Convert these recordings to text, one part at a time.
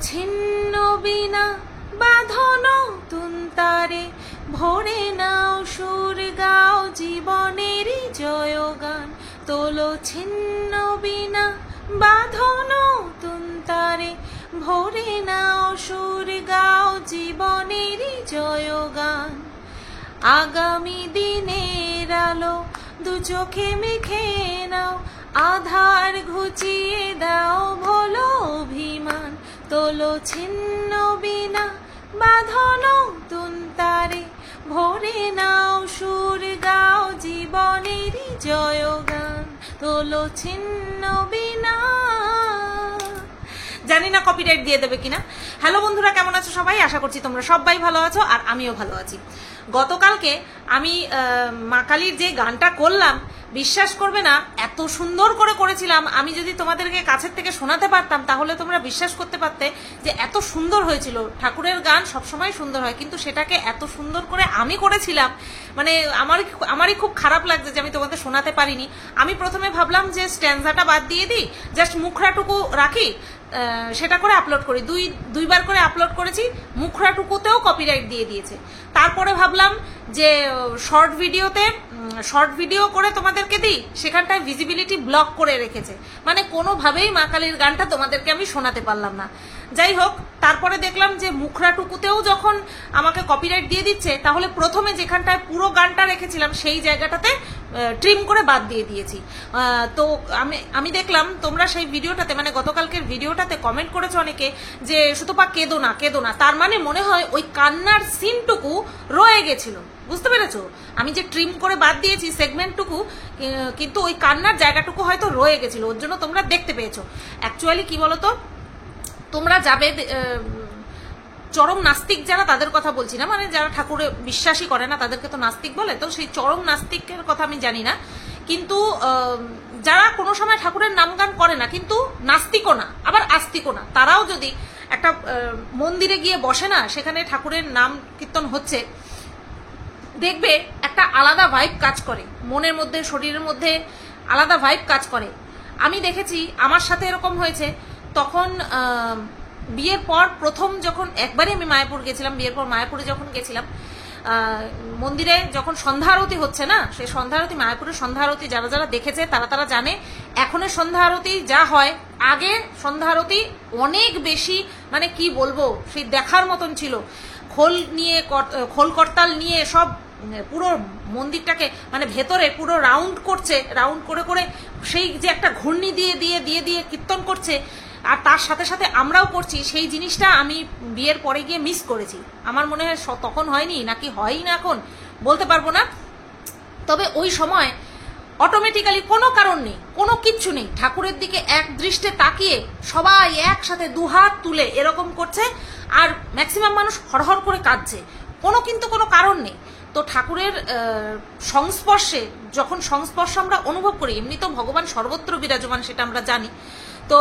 ছিন্ন বিনা বাঁধনো তুন্তারে, ভরে নাও সুর গাও জীবনেরই জয়গান। তোলো ছিন্ন বিনা বাঁধনো তুন্তারে, ভরে নাও সুর গাও জীবনেরই জয়গান। আগামী দিনের আলো দু চোখে মেখে নাও, আধার ঘুচিয়ে দাও ভোলো অভিমান। তোলো ছিন্ন বিনা বাঁধনো তুন্তারে, ভরে নাও সুর গাও জীবনেরই জয়গান। তোলো ছিন্ন বিনা। জানি না কপিরাইট দিয়ে দেবে কিনা। হ্যালো বন্ধুরা, কেমন আছো সবাই? আশা করছি তোমরা সবাই ভালো আছো, আর আমিও ভালো আছি। গতকালকে আমি মা কালীর যে গানটা করলাম, বিশ্বাস করবে না এত সুন্দর করে করেছিলাম। আমি যদি তোমাদেরকে কাছের থেকে শোনাতে পারতাম তাহলে তোমরা বিশ্বাস করতে পারতে যে এত সুন্দর হয়েছিল। ঠাকুরের গান সবসময় সুন্দর হয়, কিন্তু সেটাকে এত সুন্দর করে আমি করেছিলাম, মানে আমারই খুব খারাপ লাগছে যে আমি তোমাদের শোনাতে পারিনি। আমি প্রথমে ভাবলাম যে স্ট্যান্জাটা বাদ দিয়ে দিই, জাস্ট মুখরাটুকু রাখি, সেটা করে আপলোড করি। দুইবার করে আপলোড করেছি, মুখরাটুকুতেও কপিরাইট দিয়ে দিয়েছে। তারপরে ভাবলাম যে শর্ট ভিডিও করে তোমাদেরকে দিই, সেখানটায় ভিজিবিলিটি ব্লক করে রেখেছে, মানে কোনোভাবেই মা কালীর গানটা তোমাদেরকে আমি শোনাতে পারলাম না। যাই হোক, তারপরে দেখলাম যে মুখরাটুকুতেও যখন আমাকে কপিরাইট দিয়ে দিচ্ছে, তাহলে প্রথমে যেখানটায় পুরো গানটা রেখেছিলাম সেই জায়গাটাতে ট্রিম করে বাদ দিয়ে দিয়েছি। তো আমি দেখলাম তোমরা সেই ভিডিওটাতে, মানে গতকালকের ভিডিওটাতে কমেন্ট করেছো অনেকে যে সুতপা কেঁদো না। তার মানে মনে হয় ওই কান্নার সিনটুকু রয়ে গেছিল, বুঝতে পেরেছো? আমি যে ট্রিম করে বাদ দিয়েছি সেগমেন্টটুকু, কিন্তু ওই কান্নার জায়গাটুকু হয়তো রয়ে গেছিল, ওর জন্য তোমরা দেখতে পেয়েছো। অ্যাকচুয়ালি কি বলতো, তোমরা যাবে চরম নাস্তিক যারা, তাদের কথা বলছি না, মানে যারা ঠাকুরে বিশ্বাসই করে না তাদেরকে তো নাস্তিক বলে, তো সেই চরম নাস্তিকের কথা আমি জানি না, কিন্তু যারা কোনো সময় ঠাকুরের নামগান করে না কিন্তু নাস্তিকও না আবার আস্তিকও না, তারাও যদি একটা মন্দিরে গিয়ে বসে না, সেখানে ঠাকুরের নাম কীর্তন হচ্ছে, দেখবে একটা আলাদা ভাইব কাজ করে, মনের মধ্যে শরীরের মধ্যে আলাদা ভাইব কাজ করে। আমি দেখেছি, আমার সাথে এরকম হয়েছে। তখন বিয়ের পর প্রথম যখন একবারই আমি মায়াপুর গেছিলাম, বিয়ের পর মায়াপুরে যখন গেছিলাম, মন্দিরে যখন সন্ধ্যা আরতি হচ্ছে না, সেই সন্ধ্যা আরতি, মায়াপুরের সন্ধ্যা আরতি যারা দেখেছে তারা জানে এখনের সন্ধ্যা আরতি যা হয়, আগে সন্ধ্যা আরতি অনেক বেশি, মানে কি বলবো, সেই দেখার মতন ছিল। খোল করতাল নিয়ে সব পুরো মন্দিরটাকে, মানে ভেতরে পুরো রাউন্ড করে সেই যে একটা ঘূর্ণি দিয়ে কীর্তন করছে, আর তার সাথে সাথে আমরাও করছি, সেই জিনিসটা আমি বিয়ের পরে গিয়ে মিস করেছি। আমার মনে হয় তখন হয়নি, নাকি হয়ই না এখন বলতে পারবো না। তবে ওই সময় অটোমেটিক্যালি কোনো কারণ নেই, কোনো কিচ্ছু নেই, ঠাকুরের দিকে এক দৃষ্টে তাকিয়ে সবাই একসাথে দুহাত তুলে এরকম করছে, আর ম্যাক্সিমাম মানুষ হড়হড় করে কাঁদছে, কিন্তু কোনো কারণ নেই। তো ঠাকুরের সংস্পর্শ আমরা অনুভব করি, এমনি তো ভগবান সর্বত্র বিরাজমান, সেটা আমরা জানি। তো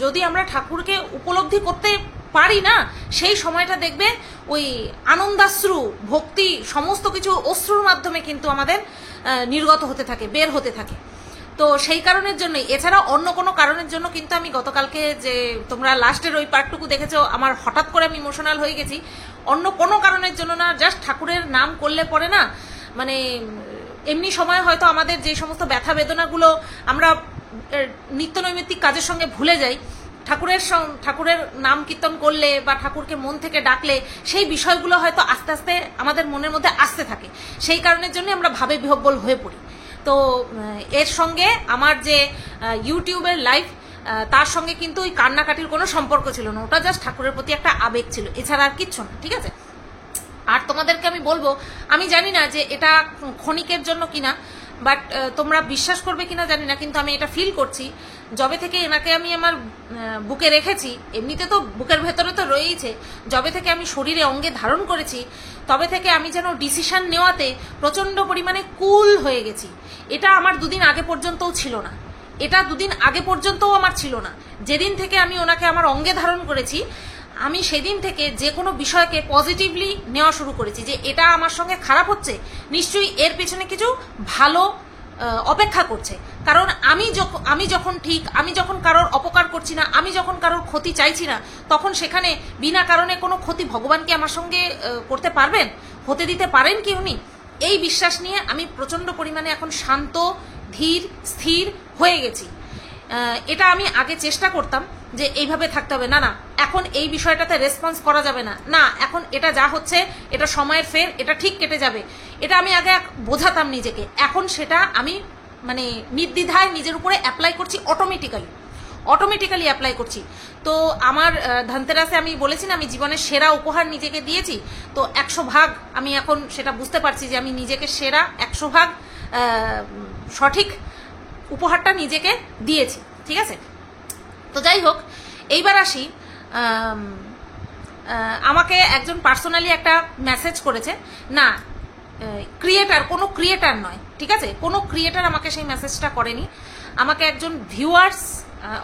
যদি আমরা ঠাকুরকে উপলব্ধি করতে পারি না, সেই সময়টা দেখবে ওই আনন্দাশ্রু, ভক্তি, সমস্ত কিছু অশ্রুর মাধ্যমে কিন্তু আমাদের নির্গত হতে থাকে, বের হতে থাকে। তো সেই কারণের জন্য, এছাড়া অন্য কোনো কারণের জন্য কিন্তু আমি গতকালকে যে তোমরা লাস্টের ওই পার্টটুকু দেখেছো, আমার হঠাৎ করে আমি ইমোশনাল হয়ে গেছি, অন্য কোনো কারণের জন্য না, জাস্ট ঠাকুরের নাম করলে পরে না, মানে এমনি সময় হয়তো আমাদের যে সমস্ত ব্যথা বেদনাগুলো আমরা নিত্য নৈমিত্তিক কাজের সঙ্গে ভুলে যাই, ঠাকুরের নাম কীর্তন করলে বা ঠাকুরকে মন থেকে ডাকলে সেই বিষয়গুলো হয়তো আস্তে আস্তে আমাদের মনের মধ্যে আসতে থাকে, সেই কারণের জন্য আমরা ভাবে বিহ্বল হয়ে পড়ি। তো এর সঙ্গে আমার যে ইউটিউবের লাইভ, তার সঙ্গে কিন্তু ওই কান্নাকাটির কোনো সম্পর্ক ছিল না, ওটা জাস্ট ঠাকুরের প্রতি একটা আবেগ ছিল, এছাড়া আর কিচ্ছু না, ঠিক আছে? আর তোমাদেরকে আমি বলবো, আমি জানি না যে এটা ক্ষণিকের জন্য কিনা, বাট তোমরা বিশ্বাস করবে কিনা জানি না, কিন্তু আমি এটা ফিল করছি, যবে থেকে এনাকে আমি আমার বুকে রেখেছি, এমনিতে তো বুকের ভেতরে তো রয়েইছে, যবে থেকে আমি শরীরে অঙ্গে ধারণ করেছি, তবে থেকে আমি যেন ডিসিশন নেওয়াতে প্রচণ্ড পরিমাণে কুল হয়ে গেছি। এটা আমার দুদিন আগে পর্যন্তও ছিল না, আমার ছিল না। যেদিন থেকে আমি ওনাকে আমার অঙ্গে ধারণ করেছি, আমি সেদিন থেকে যে কোনো বিষয়কে পজিটিভলি নেওয়া শুরু করেছি, যে এটা আমার সঙ্গে খারাপ হচ্ছে, নিশ্চয়ই এর পেছনে কিছু ভালো অপেক্ষা করছে। কারণ আমি যখন ঠিক, আমি যখন কারোর অপকার করছি না, আমি যখন কারোর ক্ষতি চাইছি না, তখন সেখানে বিনা কারণে কোনো ক্ষতি ভগবান কি আমার সঙ্গে করতে পারবেন, হতে দিতে পারেন কি উনি? এই বিশ্বাস নিয়ে আমি প্রচণ্ড পরিমাণে এখন শান্ত, ধীর, স্থির হয়ে গেছি। এটা আমি আগে চেষ্টা করতাম যে এইভাবে থাকতে হবে, না না, এখন এই বিষয়টাতে রেসপন্স করা যাবে না, না এখন এটা যা হচ্ছে এটা সময়ের ফের, এটা ঠিক কেটে যাবে, এটা আমি আগে বোঝাতাম নিজেকে। এখন সেটা আমি মানে নির্দ্বিধায় নিজের উপরে অ্যাপ্লাই করছি, অটোমেটিক্যালি অ্যাপ্লাই করছি। তো আমার ধনতেরাসে আমি বলেছি না আমি জীবনের সেরা উপহার নিজেকে দিয়েছি, তো 100 ভাগ আমি এখন সেটা বুঝতে পারছি যে আমি নিজেকে সেরা 100 ভাগ সঠিক উপহারটা নিজেকে দিয়েছি, ঠিক আছে? তো যাই হোক, এইবার আসি, আমাকে একজন পার্সোনালি একটা মেসেজ করেছে, না কোনো ক্রিয়েটার নয়, ঠিক আছে, কোনো ক্রিয়েটার আমাকে সেই মেসেজটা করেনি, আমাকে একজন ভিউয়ার্স,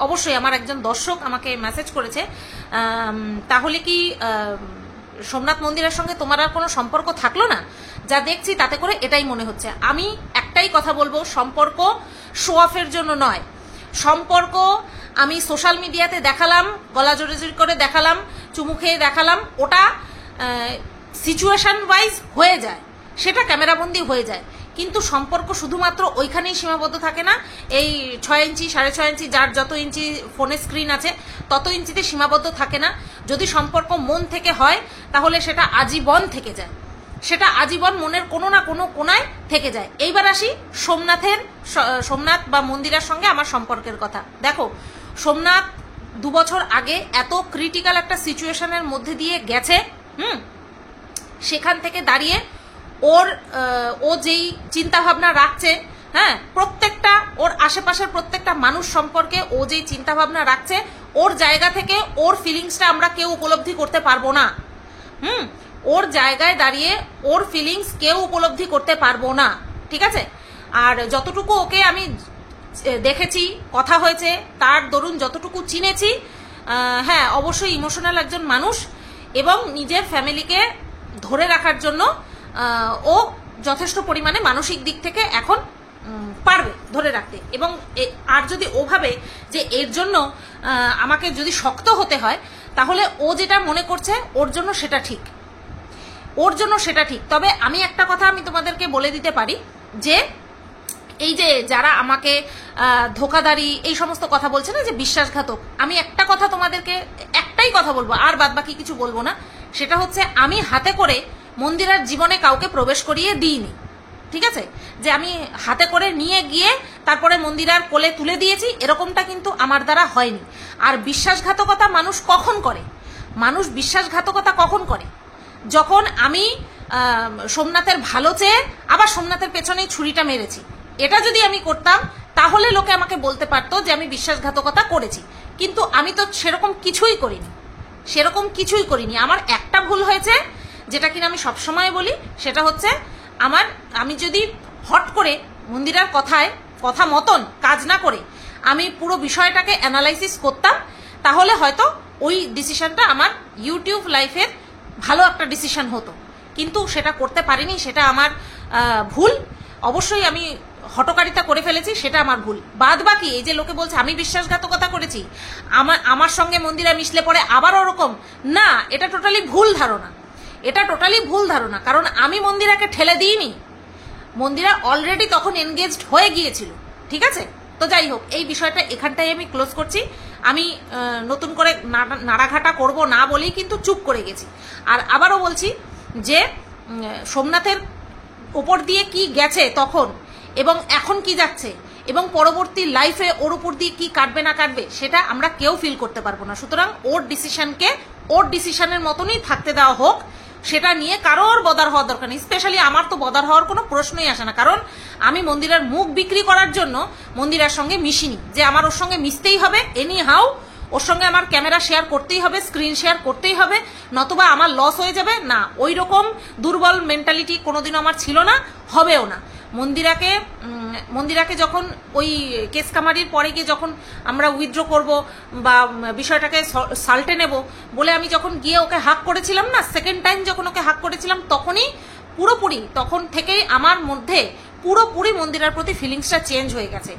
অবশ্যই আমার একজন দর্শক আমাকে মেসেজ করেছে, তাহলে কি সোমনাথ মন্দিরের সঙ্গে তোমার আর কোনো সম্পর্ক থাকলো না? যা দেখছি তাতে করে এটাই মনে হচ্ছে। আমি একটাই কথা বলবো, সম্পর্ক শো অফের জন্য নয়, সম্পর্ক আমি সোশ্যাল মিডিয়াতে দেখালাম, গলা জোরে করে দেখালাম, চুমু খেয়ে দেখালাম, ওটা সিচুয়েশন ওয়াইজ হয়ে যায়, সেটা ক্যামেরাবন্দি হয়ে যায়, কিন্তু সম্পর্ক শুধুমাত্র ওইখানেই সীমাবদ্ধ থাকে না। এই 6 ইঞ্চি 6.5 ইঞ্চি যার যত ইঞ্চি ফোনে স্ক্রিন আছে তত ইঞ্চিতে সীমাবদ্ধ থাকে না। যদি সম্পর্ক মন থেকে হয় তাহলে সেটা আজীবন থেকে যায়, সেটা আজীবন মনের কোনো না কোনো কোনায় থেকে যায়। এইবার আসি সোমনাথ বা মন্দিরের সঙ্গে আমার সম্পর্কের কথা। দেখো, সোমনাথ 2 বছর আগে এত ক্রিটিক্যাল একটা সিচুয়েশনের মধ্যে দিয়ে গেছে, সেখান থেকে দাঁড়িয়ে ও যেই চিন্তাভাবনা রাখছে, হ্যাঁ, প্রত্যেকটা ওর আশেপাশের প্রত্যেকটা মানুষ সম্পর্কে ও যেই চিন্তাভাবনা রাখছে, ওর জায়গা থেকে ওর ফিলিংসটা আমরা কেউ উপলব্ধি করতে পারবো না। ওর জায়গায় দাঁড়িয়ে ওর ফিলিংস কেউ উপলব্ধি করতে পারবো না, ঠিক আছে? আর যতটুকু ওকে আমি দেখেছি, কথা হয়েছে, তার দরুন যতটুকু চিনেছি, হ্যাঁ অবশ্যই ইমোশনাল একজন মানুষ, এবং নিজের ফ্যামিলিকে ধরে রাখার জন্য ও যথেষ্ট পরিমাণে মানসিক দিক থেকে এখন পারবে ধরে রাখতে। এবং আর যদি ও ভাবে যে এর জন্য আমাকে যদি শক্ত হতে হয়, তাহলে ও যেটা মনে করছে ওর জন্য সেটা ঠিক, ওর জন্য সেটা ঠিক। তবে আমি একটা কথা আমি তোমাদেরকে বলে দিতে পারি, যে এই যে যারা আমাকে ধোকাদারি এই সমস্ত কথা বলছে না, যে বিশ্বাসঘাতক, আমি একটা কথা তোমাদেরকে একটাই কথা বলবো, আর বাদ বাকি কিছু বলবো না। সেটা হচ্ছে, আমি হাতে করে মন্দিরের জীবনে কাউকে প্রবেশ করিয়ে দিইনি, ঠিক আছে? যে আমি হাতে করে নিয়ে গিয়ে তারপরে মন্দিরার কোলে তুলে দিয়েছি, এরকমটা কিন্তু আমার দ্বারা হয়নি। আর বিশ্বাসঘাতকতা মানুষ কখন করে? মানুষ বিশ্বাসঘাতকতা কখন করে? যখন আমি সোমনাথের ভালো চেয়ে আবার সোমনাথের পেছনেই ছুরিটা মেরেছি। এটা যদি আমি করতাম তাহলে লোকে আমাকে বলতে পারতো যে আমি বিশ্বাসঘাতকতা করেছি, কিন্তু আমি তো সেরকম কিছুই করিনি। আমার একটা ভুল হয়েছে, যেটা কিনা আমি সবসময় বলি, সেটা হচ্ছে আমি যদি হট করে মন্দিরার কথা মতন কাজ না করে আমি পুরো বিষয়টাকে অ্যানালাইসিস করতাম, তাহলে হয়তো ওই ডিসিশনটা আমার ইউটিউব লাইফের ভালো একটা ডিসিশন হতো, কিন্তু সেটা করতে পারিনি, সেটা আমার ভুল। অবশ্যই আমি হটকারিতা করে ফেলেছি, সেটা আমার ভুল। বাদ বাকি এই যে লোকে বলছে আমি বিশ্বাসঘাতকতা করেছি, আমার সঙ্গে মন্দিরা মিশলে পরে আবার ওরকম, না, এটা টোটালি ভুল ধারণা। কারণ আমি মন্দিরাকে ঠেলে দিইনি, মন্দিরা অলরেডি তখন এনগেজড হয়ে গিয়েছিল, ঠিক আছে? তো যাই হোক, এই বিষয়টা এখানটাই আমি ক্লোজ করছি। আমি নতুন করে নাড়াঘাটা করব না বলেই কিন্তু চুপ করে গেছি। আর আবারও বলছি যে সোমনাথের উপর দিয়ে কি গেছে তখন, এবং এখন কি যাচ্ছে, এবং পরবর্তী লাইফে ওর উপর দিয়ে কি কাটবে না কাটবে, সেটা আমরা কেউ ফিল করতে পারবো না। সুতরাং ওর ডিসিশনকে ওর ডিসিশনের মতনই থাকতে দেওয়া হোক, সেটা নিয়ে কারোর বদার হওয়ার দরকার নেই। স্পেশালি আমার তো বদার হওয়ার কোনো প্রশ্নই আসে না, কারণ আমি মন্দিরের মুখ বিক্রি করার জন্য মন্দিরের সঙ্গে মিশিনি, যে আমার ওর সঙ্গে মিশতেই হবে এনি হাউ, ওর সঙ্গে আমার ক্যামেরা শেয়ার করতেই হবে, স্ক্রিন শেয়ার করতেই হবে, নতুবা আমার লস হয়ে যাবে না। ওই রকম দুর্বল মেন্টালিটি কোনোদিনও আমার ছিল না, হবেও না। মন্দিরাকে যখন ওই কেস কামারির পরে গিয়ে যখন আমরা উইথড্র করব বা বিষয়টাকে সাল্টে নেব বলে আমি যখন গিয়ে ওকে হাক করেছিলাম না, সেকেন্ড টাইম যখন ওকে হাক করেছিলাম, তখন থেকেই আমার মধ্যে পুরোপুরি মন্দিরার প্রতি ফিলিংসটা চেঞ্জ হয়ে গেছে।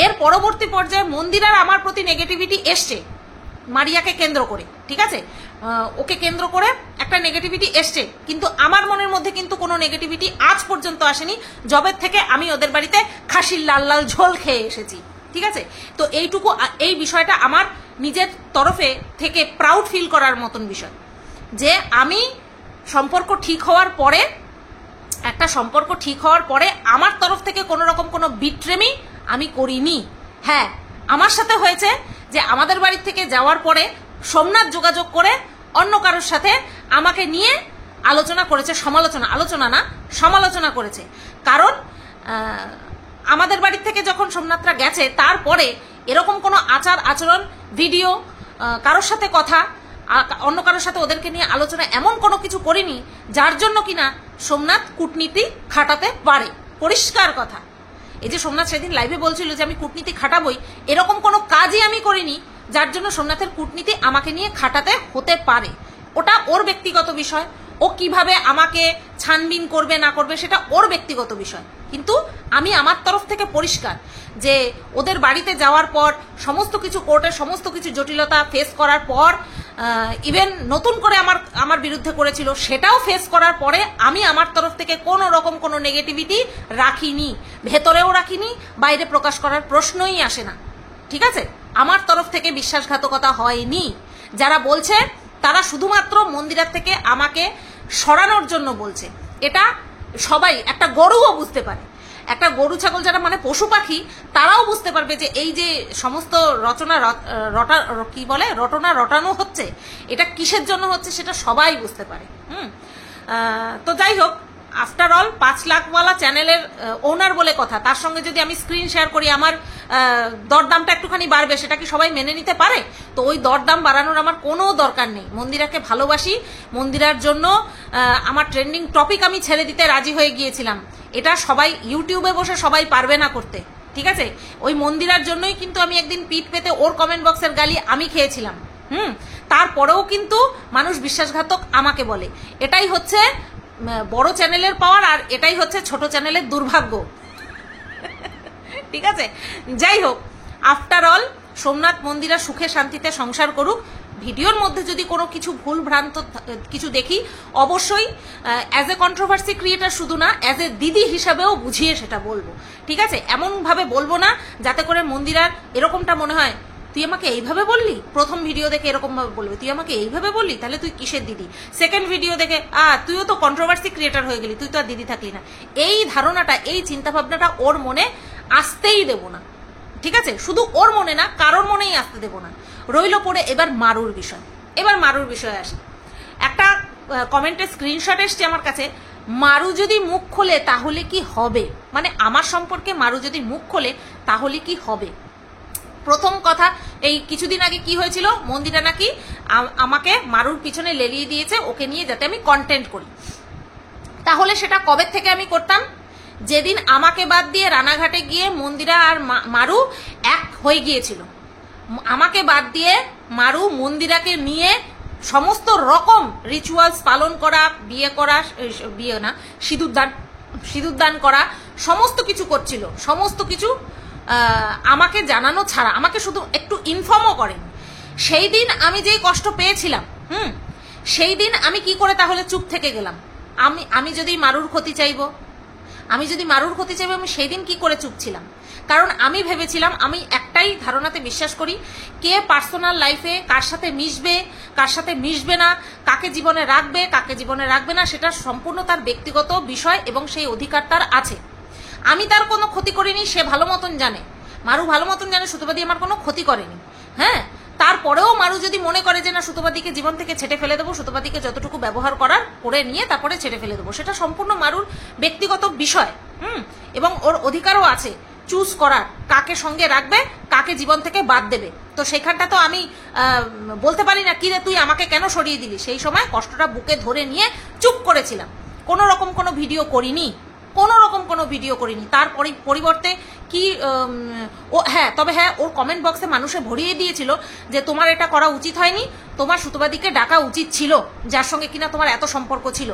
এর পরবর্তী পর্যায়ে মন্দিরার আমার প্রতি নেগেটিভিটি এসছে মারিয়াকে কেন্দ্র করে, ঠিক আছে, ওকে কেন্দ্র করে একটা নেগেটিভিটি এসছে, কিন্তু আমার মনের মধ্যে কিন্তু কোনো নেগেটিভিটি আজ পর্যন্ত আসেনি, জবের থেকে আমি ওদের বাড়িতে খাসির লাল লাল ঝোল খেয়ে এসেছি, ঠিক আছে। তো এইটুকু, এই বিষয়টা আমার নিজের তরফে থেকে প্রাউড ফিল করার মতন বিষয়, যে আমি সম্পর্ক ঠিক হওয়ার পরে, একটা সম্পর্ক ঠিক হওয়ার পরে আমার তরফ থেকে কোনো রকম কোনো বিট্রেমি আমি করিনি। হ্যাঁ, আমার সাথে হয়েছে যে আমাদের বাড়ি থেকে যাওয়ার পরে সোমনাথ যোগাযোগ করে অন্য কারোর সাথে আমাকে নিয়ে আলোচনা করেছে, সমালোচনা করেছে। কারণ আমাদের বাড়ি থেকে যখন সোমনাথরা গেছে তারপরে এরকম কোনো আচার আচরণ, ভিডিও, কারোর সাথে কথা, অন্য কারোর সাথে ওদেরকে নিয়ে আলোচনা এমন কোনো কিছু করিনি যার জন্য কিনা সোমনাথ কূটনীতি খাটাতে পারে। পরিষ্কার কথা, এই যে সোমনাথ সেদিন লাইভে বলছিল যে আমি কূটনীতি খাটাবই, এরকম কোনো কাজই আমি করিনি যার জন্য সোমনাথের কূটনীতি আমাকে নিয়ে খাটাতে হতে পারে। ওটা ওর ব্যক্তিগত বিষয়, ও কিভাবে আমাকে ছানবিন করবে না করবে সেটা ওর ব্যক্তিগত বিষয়। কিন্তু আমি আমার তরফ থেকে পরিষ্কার যে ওদের বাড়িতে যাওয়ার পর সমস্ত কিছু কোর্টের সমস্ত কিছু জটিলতা ফেস করার পর, ইভেন নতুন করে আমার বিরুদ্ধে করেছিল, সেটাও ফেস করার পরে আমি আমার তরফ থেকে কোনো রকম কোনো নেগেটিভিটি রাখিনি, ভেতরেও রাখিনি, বাইরে প্রকাশ করার প্রশ্নই আসে না, ঠিক আছে। আমার তরফ থেকে বিশ্বাসঘাতকতা হয়নি। যারা বলছে তারা শুধুমাত্র মন্দিরের থেকে আমাকে সরানোর জন্য বলছে। এটা সবাই, একটা গরুও বুঝতে পারে, একটা গরু ছাগল যারা মানে পশু পাখি, তারাও বুঝতে পারবে যে এই যে সমস্ত রটনা রটানো হচ্ছে, এটা কিসের জন্য হচ্ছে সেটা সবাই বুঝতে পারে। তো যাই হোক, আফটার অল 5 লাখওয়ালা চ্যানেলের ওনার বলে কথা, তার সঙ্গে যদি আমি স্ক্রিন শেয়ার করি আমার দরদামটা একটুখানি বাড়বে, সেটা কি সবাই মেনে নিতে পারে? তো ওই দরদাম বাড়ানোর আমার কোনো দরকার নেই। মন্দিরাকে ভালোবাসি, মন্দিরার জন্য আমার ট্রেন্ডিং টপিক আমি ছেড়ে দিতে রাজি হয়ে গিয়েছিলাম। এটা সবাই ইউটিউবে বসে সবাই পারবে না করতে, ঠিক আছে। ওই মন্দিরার জন্যই কিন্তু আমি একদিন পিঠ পেতে ওর কমেন্ট বক্সের গালি আমি খেয়েছিলাম। তারপরেও কিন্তু মানুষ বিশ্বাসঘাতক আমাকে বলে। এটাই হচ্ছে বড় চ্যানেলের পাওয়ার, আর এটাই হচ্ছে ছোট চ্যানেলের দুর্ভাগ্য, ঠিক আছে। যাই হোক, আফটার অল সোমনাথ মন্দিরা সুখে শান্তিতে সংসার করুক। ভিডিওর মধ্যে যদি কোনো কিছু ভুল ভ্রান্ত কিছু দেখি, অবশ্যই অ্যাজ এ কন্ট্রোভার্সি ক্রিয়েটার শুধু না, অ্যাজ এ দিদি হিসাবেও বুঝিয়ে সেটা বলবো, ঠিক আছে। এমনভাবে বলবো না যাতে করে মন্দিরার এরকমটা মনে হয় তুই আমাকে এইভাবে বললি, প্রথম ভিডিও দেখে এরকম ভাবে বলবে তুই আমাকে এইভাবে বললি, তাহলে তুই কিসের দিদি। সেকেন্ড ভিডিও দেখে তুইও তো কন্ট্রোভার্সি ক্রিয়েটার হয়ে গেলি, তুই তো আর দিদি থাকলি না। এই ধারণাটা, এই চিন্তাভাবনাটা ওর মনে আসতেই দেব না, ঠিক আছে। শুধু ওর মনে না, কারোর মনেই আসতে দেব না। রইল পড়ে এবার মারুর বিষয়। এবার মারুর বিষয়ে আসি। একটা কমেন্টের স্ক্রিনশট এসছে আমার কাছে, মারু যদি মুখ খোলে তাহলে কি হবে, মানে আমার সম্পর্কে মারু যদি মুখ খোলে তাহলে কি হবে। প্রথম কথা, এই কিছুদিন আগে কি হয়েছিল, মন্দিরা নাকি আমাকে মারুর পিছনে লেলিয়ে দিয়েছে ওকে নিয়ে যাতে আমি কন্টেন্ট করি। তাহলে সেটা কবে থেকে আমি করতাম? যেদিন আমাকে বাদ দিয়ে রানাঘাটে গিয়ে মন্দিরা আর মারু এক হয়ে গিয়েছিল। আমাকে বাদ দিয়ে মারু মন্দিরাকে নিয়ে সমস্ত রকম রিচুয়ালস পালন করা, বিয়ে না, সিঁদুরদান করা, সমস্ত কিছু করছিল। সমস্ত কিছু আমাকে জানানো ছাড়া, আমাকে শুধু একটু ইনফর্মও করেন। সেই দিন আমি যেই কষ্ট পেয়েছিলাম, সেই দিন আমি কি করে তাহলে চুপ থেকে গেলাম? আমি যদি মারুর ক্ষতি চাইবো, আমি সেই দিন কি করে চুপ ছিলাম? কারণ আমি ভেবেছিলাম, আমি একটাই ধারণাতে বিশ্বাস করি, কে পার্সোনাল লাইফে কার সাথে মিশবে, কার সাথে মিশবে না, কাকে জীবনে রাখবে, কাকে জীবনে রাখবে না, সেটা সম্পূর্ণ তার ব্যক্তিগত বিষয় এবং সেই অধিকার তার আছে। আমি তার কোনো ক্ষতি করিনি, সে ভালো মতন জানে, মারু ভালো মতন জানে সুতোবাদী আমার কোনো ক্ষতি করেনি। হ্যাঁ, তারপরেও মারু যদি মনে করে যে না সুতোবাদীকে জীবন থেকে ছেটে ফেলে দেবো, সুতোবাদীকে যতটুকু ব্যবহার করার করে নিয়ে তারপরে ছেটে ফেলে দেবো, সেটা সম্পূর্ণ মারুর ব্যক্তিগত বিষয়। এবং ওর অধিকারও আছে চুজ করার, কাকে সঙ্গে রাখবে, কাকে জীবন থেকে বাদ দেবে। তো সেখানটা তো আমি বলতে পারি না কি রে তুই আমাকে কেন সরিয়ে দিলি। সেই সময় কষ্টটা বুকে ধরে নিয়ে চুপ করেছিলাম, কোনো রকম কোনো ভিডিও করিনি। তার পরিবর্তে কি তবে ওর কমেন্ট বক্সে মানুষে ভরিয়ে দিয়েছিল যে তোমার এটা করা উচিত হয়নি, তোমার সুতোবাদীকে ডাকা উচিত ছিল, যার সঙ্গে কিনা তোমার এত সম্পর্ক ছিল।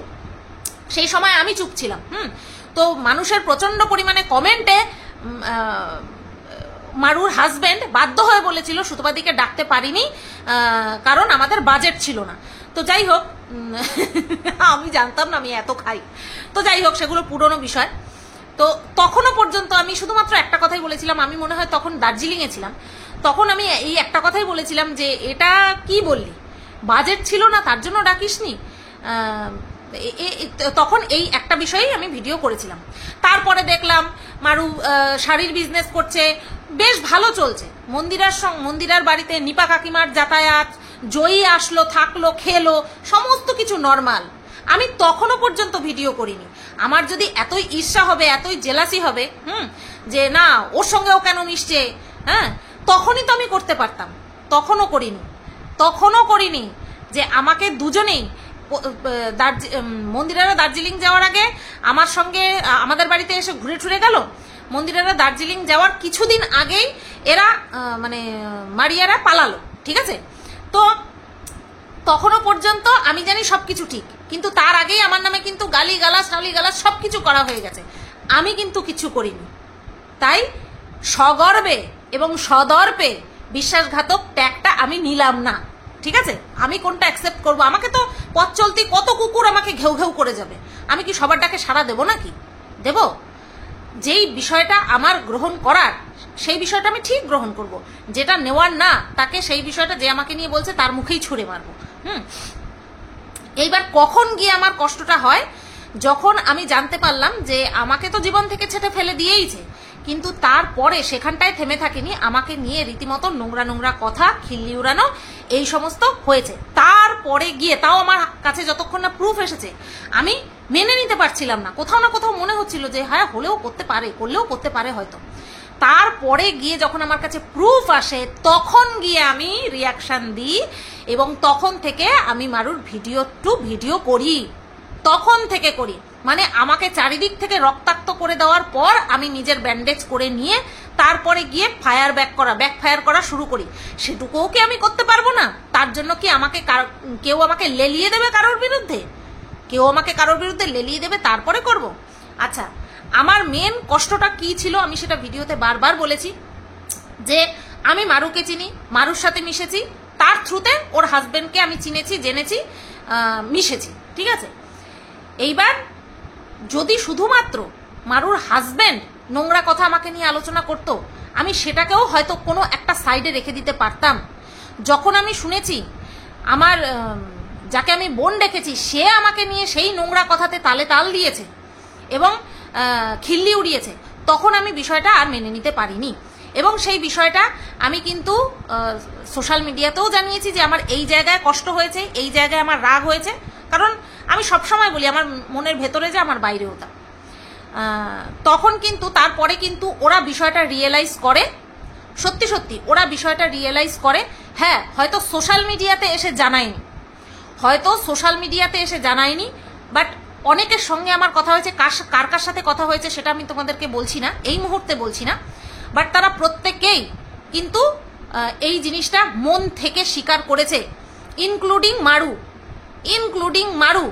সেই সময় আমি চুপ ছিলাম। তো মানুষের প্রচন্ড পরিমাণে কমেন্টে মারুর হাজব্যান্ড বাধ্য হয়ে বলেছিল সুতপাদিকে ডাকতে পারিনি কারণ আমাদের বাজেট ছিল না। তো যাই হোক, আমি জানতাম না আমি এত খাই। তো যাই হোক, সেগুলো পুরনো বিষয়। তো তখনও পর্যন্ত আমি শুধুমাত্র একটা কথাই বলেছিলাম, আমি মনে হয় তখন দার্জিলিংয়ে ছিলাম, তখন আমি এই একটা কথাই বলেছিলাম যে এটা কি বললি, বাজেট ছিল না তার জন্য ডাকিসনি। তখন এই একটা বিষয়েই আমি ভিডিও করেছিলাম। তারপরে দেখলাম মারু শাড়ির বিজনেস করছে, বেশ ভালো চলছে। মন্দিরার বাড়িতে নিপা কাকিমার যাতায়াত, জয়ী আসলো, থাকলো, খেলো, সমস্ত কিছু নর্মাল। আমি তখনও পর্যন্ত ভিডিও করিনি। আমার যদি এতই ঈর্ষা হবে, এতই জেলাসি হবে যে না ওর সঙ্গেও কেন মিশছে, হ্যাঁ, তখনই তো আমি করতে পারতাম। তখনও করিনি যে আমাকে দুজনেই মন্দিরারা দার্জিলিং যাওয়ার আগে আমার সঙ্গে আমাদের বাড়িতে এসে ঘুরে ঠুরে গেল। মন্দিরারা দার্জিলিং যাওয়ার কিছুদিন আগেই এরা মানে মারিয়ারা পালালো, ঠিক আছে। তো তখনও পর্যন্ত আমি জানি সবকিছু ঠিক, কিন্তু তার আগেই আমার নামে কিন্তু গালিগালাজ সবকিছু করা হয়ে গেছে। আমি কিন্তু কিছু করিনি। তাই সগর্বে এবং সদর্পে বিশ্বাসঘাতক ট্যাগটা আমি নিলাম না, ঠিক আছে। আমি কোনটা অ্যাকসেপ্ট করব? আমাকে তো পথ চলতি কত কুকুর আমাকে ঘেউ ঘেউ করে যাবে। আমি কি সবার ডাকে সাড়া দেবো নাকি? দেব? যেই বিষয়টা আমার গ্রহণ করার, সেই বিষয়টা আমি ঠিক গ্রহণ করব। যেটা নেওয়ার না, তাকে সেই বিষয়টা যে আমাকে নিয়ে বলছে তার মুখেই ছুঁড়ে মারবো। এইবার কখন গিয়ে আমার কষ্টটা হয়, যখন আমি জানতে পারলাম যে আমাকে তো জীবন থেকে ছেটে ফেলে দিয়েইছে, কিন্তু তারপরে সেখানটায় থেমে থাকেনি, আমাকে নিয়ে রীতিমতো নোংরা কথা, খিল্লি উড়ানো, এই সমস্ত হয়েছে। তারপরে গিয়ে, তাও আমার কাছে যতক্ষণ না প্রুফ এসেছে, আমি মেনে নিতে পারছিলাম না। কোথাও না কোথাও মনে হচ্ছিল যে হ্যাঁ করলেও করতে পারে হয়তো। তারপরে গিয়ে যখন আমার কাছে প্রুফ আসে, তখন গিয়ে আমি রিয়াকশন দিই, এবং তখন থেকে আমি মারুর ভিডিও করি। তখন থেকে করি, মানে আমাকে চারিদিক থেকে রক্তাক্ত করে দেওয়ার পর আমি নিজের ব্যান্ডেজ করে নিয়ে তারপরে গিয়ে ব্যাকফায়ার করা শুরু করি। সেটুকুও কি আমি করতে পারবো না? তার জন্য কি কেউ আমাকে লেলিয়ে দেবে কারোর বিরুদ্ধে? লেলিয়ে দেবে তারপরে করব? আচ্ছা, আমার মেন কষ্টটা কি ছিল আমি সেটা ভিডিওতে বারবার বলেছি, যে আমি মারুকে চিনি, মারুর সাথে মিশেছি, তার থ্রুতে ওর হাজবেন্ডকে আমি চিনেছি, জেনেছি, মিশেছি, ঠিক আছে। এইবার যদি শুধুমাত্র মারুর হাজবেন্ড নোংরা কথা আমাকে নিয়ে আলোচনা করত, আমি সেটাকেও হয়তো কোনো একটা সাইডে রেখে দিতে পারতাম। যখন আমি শুনেছি আমার যাকে আমি বোন ডেকেছি সে আমাকে নিয়ে সেই নোংরা কথাতে তালে তাল দিয়েছে এবং খিল্লি উড়িয়েছে, তখন আমি বিষয়টা আর মেনে নিতে পারিনি। এবং সেই বিষয়টা আমি কিন্তু সোশ্যাল মিডিয়াতেও জানিয়েছি যে আমার এই জায়গায় কষ্ট হয়েছে, এই জায়গায় আমার রাগ হয়েছে। কারণ আমি সবসময় বলি আমার মনের ভেতরে যে আমার বাইরেও তা। তখন কিন্তু তারপরে কিন্তু ওরা বিষয়টা রিয়েলাইজ করে, সত্যি ওরা বিষয়টা রিয়েলাইজ করে। হ্যাঁ, হয়তো সোশ্যাল মিডিয়াতে এসে জানায়নি, বাট অনেকের সঙ্গে আমার কথা হয়েছে। কার সাথে কথা হয়েছে সেটা আমি তোমাদেরকে বলছি না, এই মুহূর্তে বলছি না, বাট তারা প্রত্যেকেই কিন্তু এই জিনিসটা মন থেকে স্বীকার করেছে, ইনক্লুডিং মারু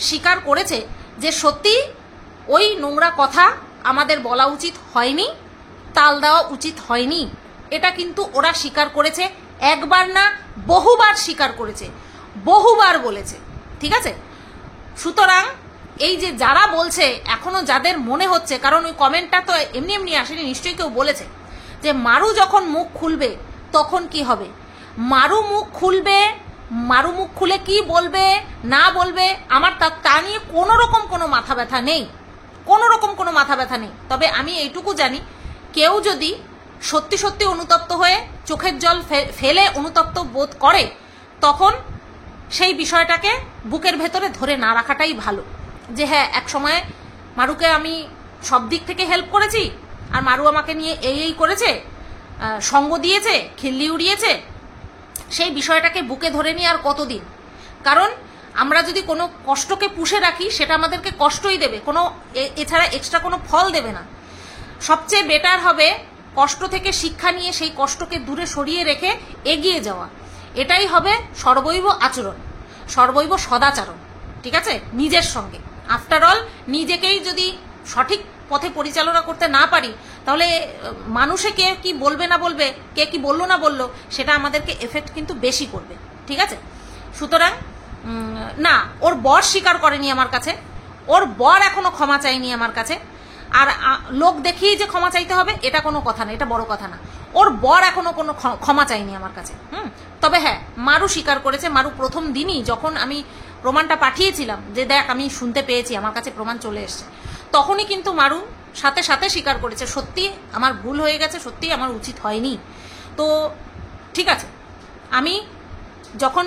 স্বীকার করেছে যে সত্যি ওই নোংরা কথা আমাদের বলা উচিত হয়নি, তাল দেওয়া উচিত হয়নি। এটা কিন্তু ওরা স্বীকার করেছে, একবার না বহুবার স্বীকার করেছে, বহুবার বলেছে, ঠিক আছে। সুতরাং এই যে যারা বলছে, এখনো যাদের মনে হচ্ছে, কারণ ওই কমেন্টটা তো এমনি আসেনি, নিশ্চয়ই কেউ বলেছে যে মারু যখন মুখ খুলবে তখন কি হবে। মারু মুখ খুলে কি বলবে না বলবে আমার তা নিয়ে কোনো রকম কোনো মাথা ব্যথা নেই। তবে আমি এইটুকু জানি, কেউ যদি সত্যি অনুতপ্ত হয়ে চোখের জল ফেলে অনুতপ্ত বোধ করে, তখন সেই বিষয়টাকে বুকের ভেতরে ধরে না রাখাটাই ভালো। যে হ্যাঁ, এক সময় মারুকে আমি সব দিক থেকে হেল্প করেছি, আর মারু আমাকে নিয়ে এই করেছে, সঙ্গ দিয়েছে, খিল্লি উড়িয়েছে, সেই বিষয়টাকে বুকে ধরে নিয়ে আর কতদিন? কারণ আমরা যদি কোনো কষ্টকে পুষে রাখি, সেটা আমাদেরকে কষ্টই দেবে, এছাড়া এক্সট্রা কোনো ফল দেবে না। সবচেয়ে বেটার হবে কষ্ট থেকে শিক্ষা নিয়ে সেই কষ্টকে দূরে সরিয়ে রেখে এগিয়ে যাওয়া। এটাই হবে সর্বৈব আচরণ, সর্বৈব সদাচরণ, ঠিক আছে, নিজের সঙ্গে। আফটার অল নিজেকেই যদি সঠিক পথে পরিচালনা করতে না পারি, তাহলে মানুষে কে কি বলবে না বলবে, কে কি বললো না বললো, সেটা আমাদেরকে এফেক্ট কিন্তু বেশি করবে। ঠিক আছে, সুতরাং না, ওর বর স্বীকার করেনি আমার কাছে, ওর বর এখনো ক্ষমা চাইনি আমার কাছে। আর লোক দেখিয়ে যে ক্ষমা চাইতে হবে এটা কোনো কথা না, এটা বড় কথা না। ওর বর এখনো কোনো ক্ষমা চাইনি আমার কাছে। তবে হ্যাঁ, মারু স্বীকার করেছে। মারু প্রথম দিনই যখন আমি প্রমাণটা পাঠিয়েছিলাম যে দেখ আমি শুনতে পেয়েছি, আমার কাছে প্রমাণ চলে এসছে, তখনই কিন্তু মারু সাথে সাথে স্বীকার করেছে সত্যি আমার ভুল হয়ে গেছে, সত্যি আমার উচিত হয়নি। তো ঠিক আছে, আমি যখন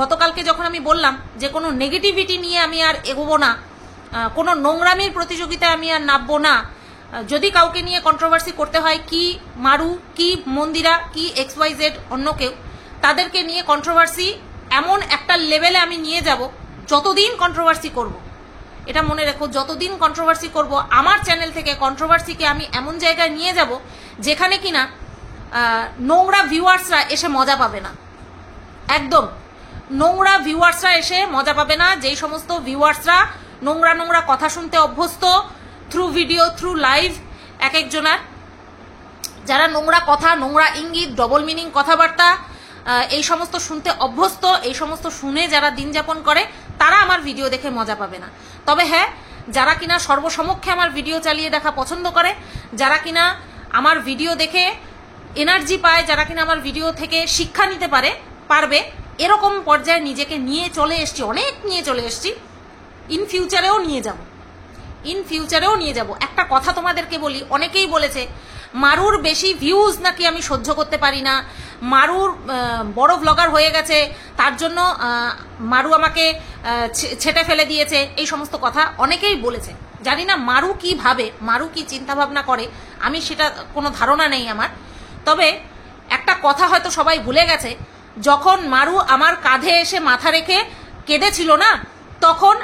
গতকালকে যখন আমি বললাম যে কোনো নেগেটিভিটি নিয়ে আমি আর এগোবো না, কোনো নোংরামির প্রতিযোগিতায় আমি আর নামবো না, যদি কাউকে নিয়ে কন্ট্রোভার্সি করতে হয়, কি মারু কি মন্দিরা কি XYZ অন্য কেউ, তাদেরকে নিয়ে কন্ট্রোভার্সি এমন একটা লেভেলে আমি নিয়ে যাব, যতদিন কন্ট্রোভার্সি করব, এটা মনে রেখো, যতদিন কন্ট্রোভার্সি করব আমার চ্যানেল থেকে কন্ট্রোভার্সিকে আমি এমন জায়গায় নিয়ে যাব যেখানে কিনা নোংরা ভিউয়ার্সরা এসে মজা পাবে না। একদম নোংরা ভিউয়ার্সরা এসে মজা পাবে না। যেই সমস্ত ভিউয়ার্সরা নোংরা নোংরা কথা শুনতে অভ্যস্ত, থ্রু ভিডিও থ্রু লাইভ, এক একজনার যারা নোংরা কথা, নোংরা ইঙ্গিত, ডবল মিনিং কথাবার্তা এই সমস্ত শুনতে অভ্যস্ত, এই সমস্ত শুনে যারা দিন যাপন করে, তারা আমার ভিডিও দেখে মজা পাবে না। তবে হ্যাঁ, যারা কিনা সর্বসমক্ষে আমার ভিডিও চালিয়ে দেখা পছন্দ করে, যারা কিনা আমার ভিডিও দেখে এনার্জি পায়, যারা কিনা আমার ভিডিও থেকে শিক্ষা নিতে পারবে, এরকম পর্যায়ে নিজেকে নিয়ে চলে এসছি, অনেক নিয়ে চলে এসছি, ইন ফিউচারেও নিয়ে যাব। একটা কথা তোমাদেরকে বলি, অনেকেই বলেছে মারুর বেশি ভিউজ নাকি আমি সহ্য করতে পারি না, মারুর বড় ব্লগার হয়ে গেছে, তার জন্য মারু আমাকে ছেটে ফেলে দিয়েছে, এই সমস্ত কথা অনেকেই বলেছে। জানি না মারু কি ভাবে, মারু কি চিন্তা ভাবনা করে, আমি সেটা কোনো ধারণা নেই আমার। তবে একটা কথা হয়তো সবাই ভুলে গেছে, যখন মারু আমার কাঁধে এসে মাথা রেখে কেঁদেছিল না, তখন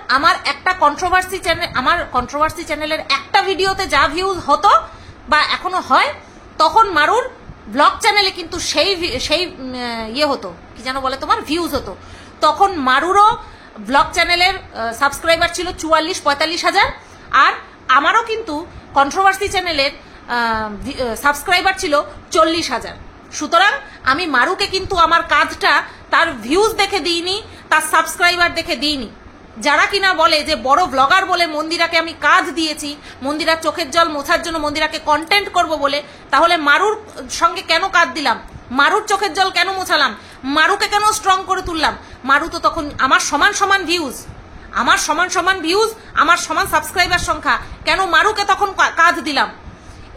আমার কন্ট্রোভার্সি চ্যানেলের একটা ভিডিওতে যা ভিউজ হতো বা এখনো হয়, তখন মারুর ব্লগ চ্যানেলে কিন্তু সেই ইয়ে হতো, কি যেন বলে তোমার, ভিউজ হতো। তখন মারুরও ব্লগ চ্যানেলের সাবস্ক্রাইবার ছিল 44-45 হাজার, আর আমারও কিন্তু কন্ট্রোভার্সি চ্যানেলের সাবস্ক্রাইবার ছিল 40 হাজার। সুতরাং আমি মারুকে কিন্তু আমার কাজটা তার ভিউজ দেখে দিইনি, তার সাবস্ক্রাইবার দেখে দিইনি। যারা কিনা বলে যে বড় ব্লগার বলে মন্দিরাকে আমি কাজ দিয়েছি, মন্দিরার চোখের জল মোছার জন্য মন্দিরাকে কন্টেন্ট করব বলে, তাহলে মারুর সঙ্গে কেন কাজ দিলাম, মারুর চোখের জল কেন মোছালাম, মারুকে কেন স্ট্রং করে তুললাম? মারু তো তখন আমার সমান ভিউজ, আমার সমান সাবস্ক্রাইবার সংখ্যা, কেন মারুকে তখন কাজ দিলাম?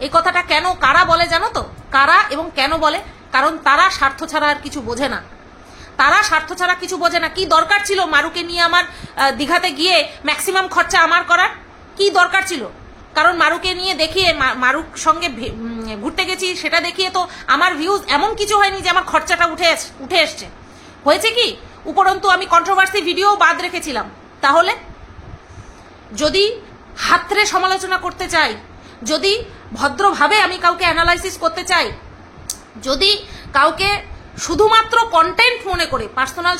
এই কথাটা কেন কারা বলে জানো তো? কারা এবং কেন বলে? কারণ তারা স্বার্থ ছাড়া আর কিছু বোঝে না। কি দরকার ছিল মারুকে নিয়ে আমার দীঘাতে গিয়ে ম্যাক্সিমাম খরচা আমার করার? কি দরকার ছিল? কারণ মারুকে নিয়ে দেখিয়ে, মারুর সঙ্গে ঘুরতে গেছি সেটা দেখিয়ে তো আমার ভিউজ এমন কিছু হয়নি যে আমার খরচাটা উঠে এসছে। হয়েছে কি? উপরন্তু আমি কন্ট্রোভার্সি ভিডিও বাদ রেখেছিলাম। তাহলে যদি হাতরে সমালোচনা করতে চাই, যদি ভদ্রভাবে আমি কাউকে অ্যানালাইসিস করতে চাই, যদি কাউকে শুধুমাত্র কন্টেন্ট মনে করে, পার্সোনাল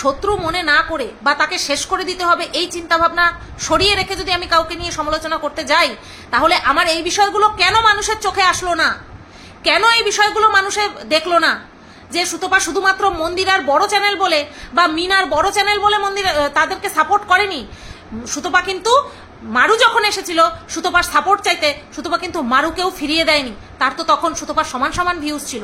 শত্রু মনে না করে বা তাকে শেষ করে দিতে হবে এই চিন্তাভাবনা সরিয়ে রেখে যদি আমি কাউকে নিয়ে সমালোচনা করতে যাই, তাহলে আমার এই বিষয়গুলো কেন মানুষের চোখে আসলো না? কেন এই বিষয়গুলো মানুষে দেখলো না? যে সুতপা শুধুমাত্র মন্দিরার বড় চ্যানেল বলে বা মিনার বড় চ্যানেল বলে মন্দির তাদেরকে সাপোর্ট করেনি। সুতপা কিন্তু মারু যখন এসেছিল সুতপার সাপোর্ট চাইতে, সুতপা কিন্তু মারুকেও ফিরিয়ে দেয়নি। তার তো তখন সুতপার সমান ভিউজ ছিল।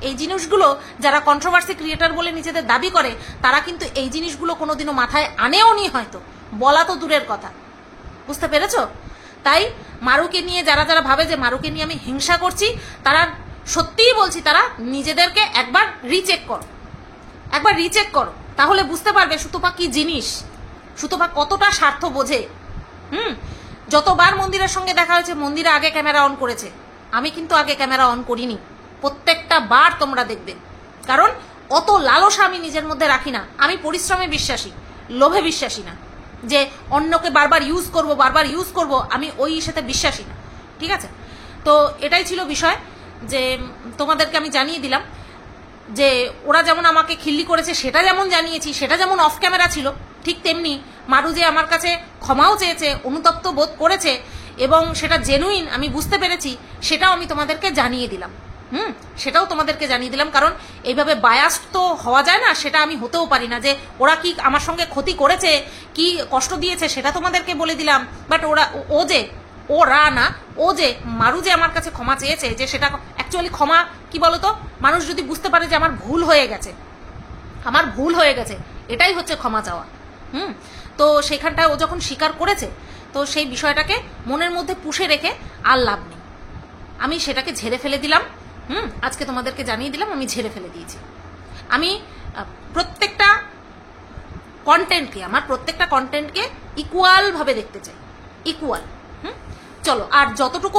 এই জিনিসগুলো যারা কন্ট্রোভার্সি ক্রিয়েটার বলে নিজেদের দাবি করে, তারা কিন্তু এই জিনিসগুলো কোনোদিনও মাথায় আনেও নি, হয়তো বলা তো দূরের কথা। বুঝতে পেরেছ? তাই মারুকে নিয়ে যারা ভাবে যে মারুকে নিয়ে আমি হিংসা করছি, তারা সত্যিই বলছি, তারা নিজেদেরকে একবার রিচেক করো, তাহলে বুঝতে পারবে সুতপা কি জিনিস, সুতপা কতটা স্বার্থ বোঝে। যতবার মন্দিরের সঙ্গে দেখা হয়েছে, মন্দিরা আগে ক্যামেরা অন করেছে, আমি কিন্তু আগে ক্যামেরা অন করিনি। প্রত্যেকটা বার তোমরা দেখবে, কারণ অত লালসা আমি নিজের মধ্যে রাখি না। আমি পরিশ্রমে বিশ্বাসী, লোভে বিশ্বাসী না, যে অন্যকে বারবার ইউজ করব, আমি ওই সাথে বিশ্বাসী না। ঠিক আছে? তো এটাই ছিল বিষয়, যে তোমাদেরকে আমি জানিয়ে দিলাম যে ওরা যেমন আমাকে খিল্লি করেছে, সেটা যেমন জানিয়েছি, সেটা যেমন অফ ক্যামেরা ছিল, ঠিক তেমনি মারু যে আমার কাছে ক্ষমাও চেয়েছে, অনুতপ্ত বোধ করেছে এবং সেটা জেনুইন আমি বুঝতে পেরেছি, সেটাও আমি তোমাদেরকে জানিয়ে দিলাম। সেটাও তোমাদেরকে জানিয়ে দিলাম, কারণ এইভাবে বায়াস্ট তো হওয়া যায় না, সেটা আমি হতেও পারি না যে ওরা কি আমার সঙ্গে ক্ষতি করেছে, কি কষ্ট দিয়েছে সেটা তোমাদেরকে বলে দিলাম। বাট ও যে মারু যে আমার কাছে ক্ষমা চেয়েছে, যে সেটা অ্যাকচুয়ালি ক্ষমা কি বলতো, মানুষ যদি বুঝতে পারে যে আমার ভুল হয়ে গেছে, এটাই হচ্ছে ক্ষমা চাওয়া। তো সেখানটায় ও যখন স্বীকার করেছে, তো সেই বিষয়টাকে মনের মধ্যে পুষে রেখে আর লাভ নেই, আমি সেটাকে ঝেড়ে ফেলে দিলাম। আজকে তোমাদেরকে জানিয়ে দিলাম আমি ঝেড়ে ফেলে দিয়েছি। আমি প্রত্যেকটা কন্টেন্টকে ইকুয়ালভাবে দেখতে চাই, ইকুয়াল। চলো, আর যতটুকু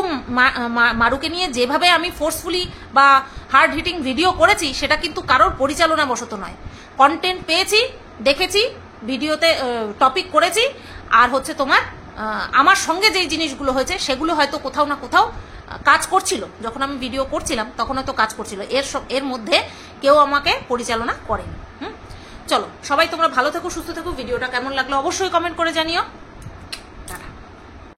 মারুকে নিয়ে যেভাবে আমি ফোর্সফুলি বা হার্ড হিটিং ভিডিও করেছি, সেটা কিন্তু কারোর পরিচালনা বশত নয়। কন্টেন্ট পেয়েছি, দেখেছি, ভিডিওতে টপিক করেছি, আর হচ্ছে তোমার আমার সঙ্গে যেই জিনিসগুলো হয়েছে সেগুলো হয়তো কোথাও না কোথাও কাজ করছিল। যখন আমি ভিডিও করছিলাম তখন হয়তো কাজ করছিল, এর মধ্যে কেউ আমাকে পরিচালনা করেনি। চলো, সবাই তোমরা ভালো থেকো, সুস্থ থেকো। ভিডিওটা কেমন লাগলো অবশ্যই কমেন্ট করে জানিও।